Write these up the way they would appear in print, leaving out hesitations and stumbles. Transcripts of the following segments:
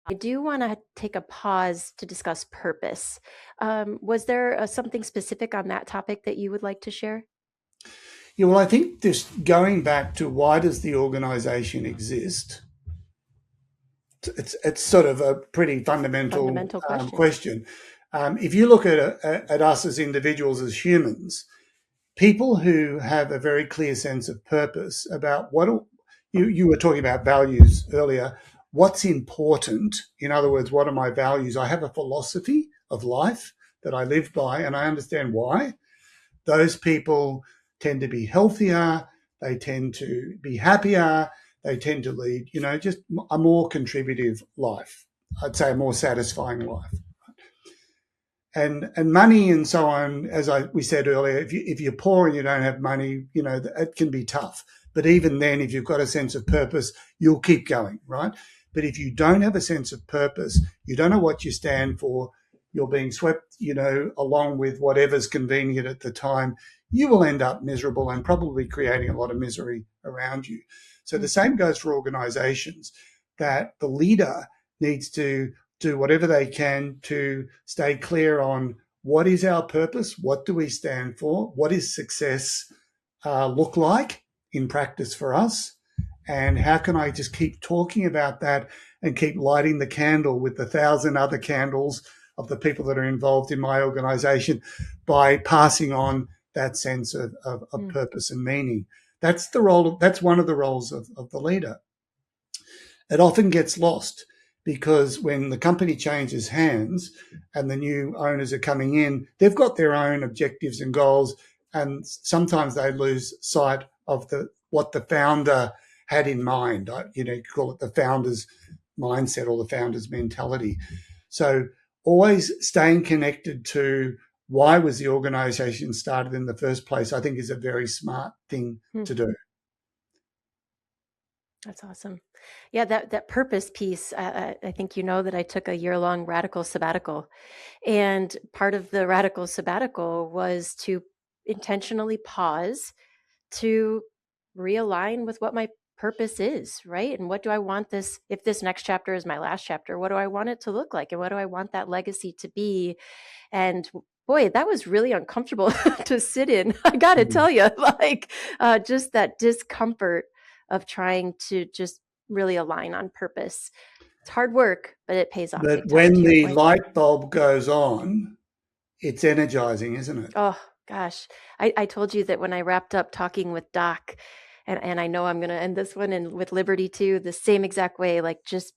I do want to take a pause to discuss purpose. Was there something specific on that topic that you would like to share? Yeah, well, I think just going back to why does the organization exist? It's sort of a pretty fundamental Fundamental question. question. If you look at us as individuals, as humans, people who have a very clear sense of purpose about you were talking about values earlier. What's important? In other words, what are my values? I have a philosophy of life that I live by, and I understand why. Those people tend to be healthier. They tend to be happier. They tend to lead, just a more contributive life. I'd say a more satisfying life. And money and so on, as we said earlier, if you're poor and you don't have money, it can be tough. But even then, if you've got a sense of purpose, you'll keep going, right? But if you don't have a sense of purpose, you don't know what you stand for, you're being swept, along with whatever's convenient at the time, you will end up miserable and probably creating a lot of misery around you. So the same goes for organizations, that the leader needs to do whatever they can to stay clear on what is our purpose, what do we stand for, what is success look like in practice for us, and how can I just keep talking about that and keep lighting the candle with the 1,000 other candles of the people that are involved in my organization by passing on that sense of purpose and meaning. That's one of the roles of the leader. It often gets lost because when the company changes hands and the new owners are coming in, they've got their own objectives and goals, and sometimes they lose sight of what the founder had in mind. You call it the founder's mindset or the founder's mentality. So always staying connected to why was the organization started in the first place, I think is a very smart thing to do. That's awesome. Yeah, that purpose piece, I think that I took a year-long radical sabbatical. And part of the radical sabbatical was to intentionally pause to realign with what my purpose is, right? And what do I want if this next chapter is my last chapter, what do I want it to look like? And what do I want that legacy to be? And boy, that was really uncomfortable to sit in. I got to tell you, just that discomfort of trying to just really align on purpose. It's hard work, but it pays off. But when the light bulb goes on, it's energizing, isn't it? Oh, gosh. I told you that when I wrapped up talking with Doc, and I know I'm going to end this one and with Liberty too, the same exact way, like just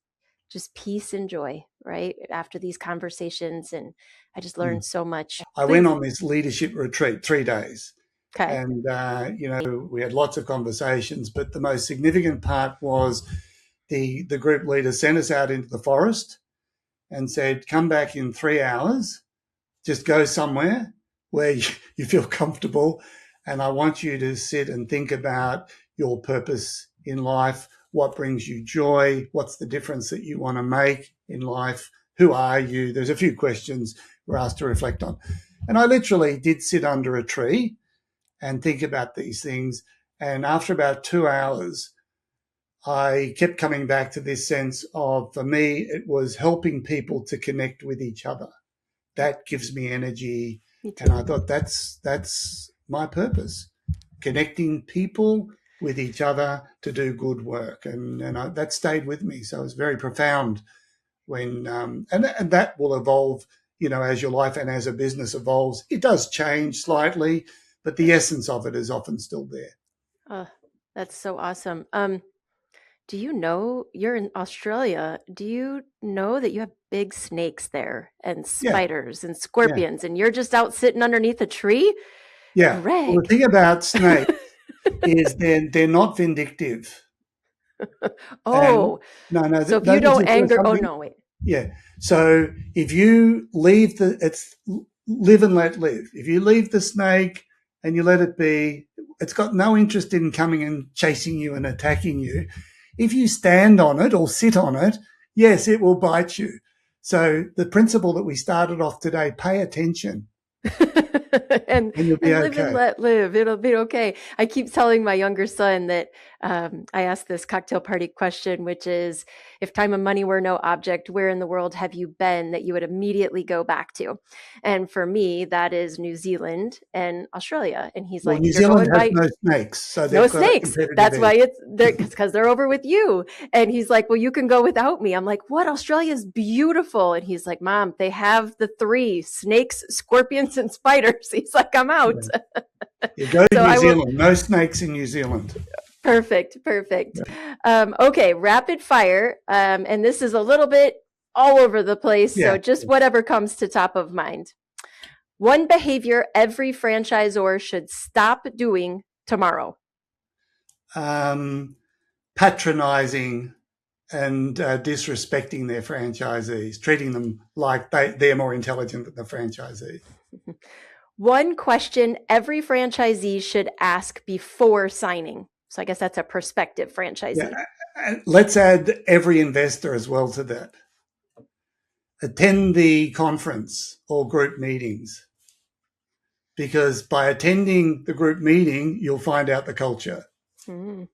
peace and joy, right? After these conversations. And I just learned so much. I went on this leadership retreat, 3 days. Okay. And, we had lots of conversations, but the most significant part was the group leader sent us out into the forest and said, come back in 3 hours, just go somewhere where you feel comfortable. And I want you to sit and think about your purpose in life. What brings you joy? What's the difference that you want to make in life? Who are you? There's a few questions we're asked to reflect on. And I literally did sit under a tree and think about these things. And after about 2 hours, I kept coming back to this sense of, for me, it was helping people to connect with each other. That gives me energy. And I thought that's my purpose, connecting people with each other to do good work. And that stayed with me. So it was very profound when, and that will evolve, as your life and as a business evolves. It does change slightly, but the essence of it is often still there. Oh, that's so awesome. Do you know you're in Australia? Do you know that you have big snakes there and spiders and scorpions, and you're just out sitting underneath a tree? Yeah. Greg. Well, the thing about snakes is they're not vindictive. Oh, no. So if you don't anger, oh no, wait. Yeah. So if you leave it's live and let live. If you leave the snake and you let it be, it's got no interest in coming and chasing you and attacking you. If you stand on it or sit on it, yes, it will bite you. So the principle that we started off today, pay attention. and you'll be and live and okay. let live. It'll be okay. I keep telling my younger son that I asked this cocktail party question, which is, if time and money were no object, where in the world have you been that you would immediately go back to? And for me, that is New Zealand and Australia. And he's Well, like, New you're Zealand going has by no snakes, so no they've got a snakes. competitive That's why edge. it's because they're over with you. And he's like, well, you can go without me. I'm like, what? Australia's beautiful. And he's like, Mom, they have the three snakes, scorpions, and spiders. He's like, I'm out. You go to So New I will. Zealand. No snakes in New Zealand. Perfect. Okay, rapid fire. And this is a little bit all over the place. So Yeah. just whatever comes to top of mind. One behavior every franchisor should stop doing tomorrow. Patronizing and disrespecting their franchisees, treating them like they're more intelligent than the franchisee. One question every franchisee should ask before signing. So I guess that's a prospective franchisee. Yeah. And let's add every investor as well to that. Attend the conference or group meetings, because by attending the group meeting, you'll find out the culture. Mm.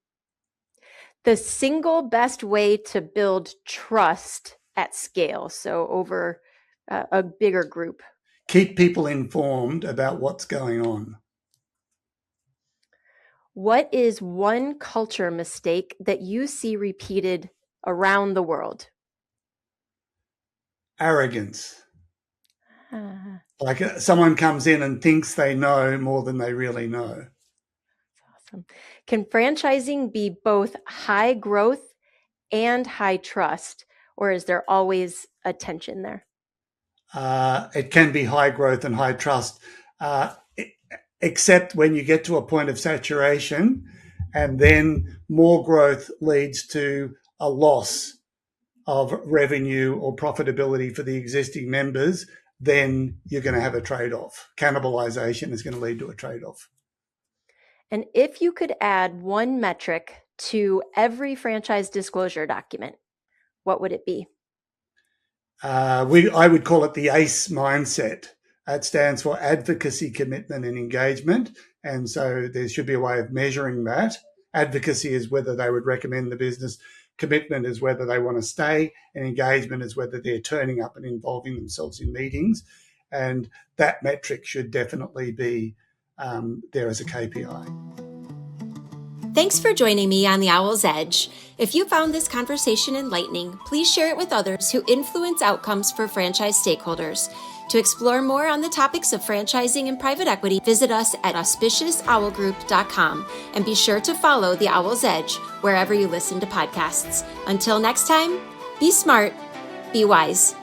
The single best way to build trust at scale, so over a bigger group. Keep people informed about what's going on. What is one culture mistake that you see repeated around the world? Arrogance. Uh, Like someone comes in and thinks they know more than they really know. awesome. Can franchising be both high growth and high trust, or is there always a tension there? It can be high growth and high trust, except when you get to a point of saturation, and then more growth leads to a loss of revenue or profitability for the existing members, then you're going to have a trade-off. Cannibalization is going to lead to a trade-off. And if you could add one metric to every franchise disclosure document, what would it be? I would call it the ACE mindset. It stands for advocacy, commitment, and engagement. And so there should be a way of measuring that. Advocacy is whether they would recommend the business. Commitment is whether they want to stay. And engagement is whether they're turning up and involving themselves in meetings. And that metric should definitely be there as a KPI. Thanks for joining me on the Owl's Edge. If you found this conversation enlightening, please share it with others who influence outcomes for franchise stakeholders. To explore more on the topics of franchising and private equity, visit us at auspiciousowlgroup.com and be sure to follow the Owl's Edge wherever you listen to podcasts. Until next time, be smart, be wise.